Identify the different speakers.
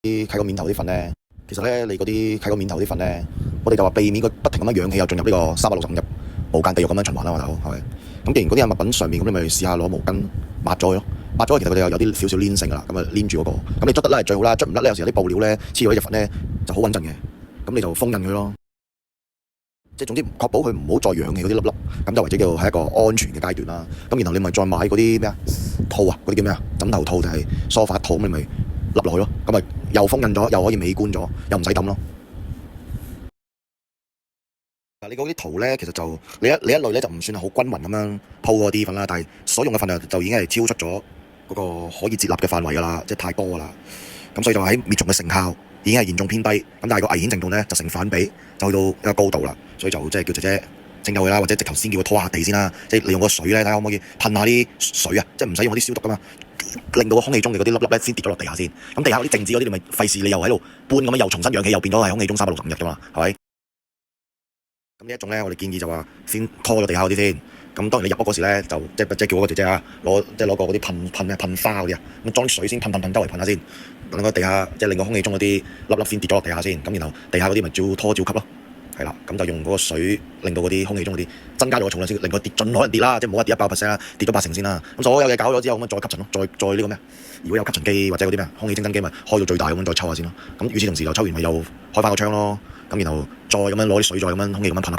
Speaker 1: 啲啟個面頭啲粉咧，其實咧你嗰啲啟個面頭啲粉咧，我哋就話避免佢不停咁樣氧氣又進入呢個365日無間地獄咁樣循環啦，我頭係咪？咁既然嗰啲係物品上面，咁你咪試下攞毛巾抹咗佢咯。抹咗其實佢哋有啲少少黏性噶啦，咁啊黏住嗰個。咁你捽得甩係最好啦，捽唔甩咧有時有啲布料咧黐咗呢隻粉咧就好穩陣嘅。咁你就封印佢咯。即係總之確保佢唔好再氧氣嗰啲粒粒，咁就或者叫係一個安全嘅階段啦。咁然後你咪再買嗰啲咩啊套啊，嗰啲叫咩啊枕頭套定係梳化套，咁你咪笠落去咯。咁咪又封印咗，又可以美觀咗，又唔使抌咯。嗱，你嗰啲圖咧，其實就你一類咧就唔算係好均勻咁樣鋪嗰啲粉啦，但係所用嘅份量就已經係超出咗嗰個可以接納嘅範圍㗎啦，即係太多㗎啦。咁所以就喺滅蟲嘅成效已經係嚴重偏低，咁但係個危險程度咧就成反比，就去到一個高度啦。所以就即係叫姐姐整走佢啦，或者直頭先叫佢拖下地先啦。即係利用個水咧，睇下可唔可以噴下啲水啊，即係唔使用嗰啲消毒㗎嘛，令到個空氣中嘅嗰啲粒粒咧先跌咗落地下先。咁地下嗰啲靜止嗰啲，你咪費事你又喺度搬咁樣，又重新氧氣，又變咗係空氣中365日㗎嘛，係咪？咁呢一種咧，我哋建議就話先拖咗地下嗰啲先。咁當然你入屋嗰時咧，就即係叫嗰個姐姐啊，攞個嗰啲噴花嗰啲啊，咁裝啲水先噴周圍噴下先，等個地下即係令個空氣中嗰啲粒粒先跌咗落地下先。咁然後地下嗰啲咪照拖照吸咯，係啦。咁就用嗰個水令到嗰啲空氣中嗰啲增加咗個重量先，令佢跌盡可能跌啦，即係冇一跌100%啦，跌咗80%先啦。咁所有嘢搞咗之後，咁樣再吸塵咯，再呢個咩？如果有吸塵機或者嗰啲咩空氣清新機，咪開到最大咁樣再抽下先咯。咁與此同時又抽完咪又開翻個窗咯。咁然後再咁樣攞啲水再咁樣空氣咁樣噴下。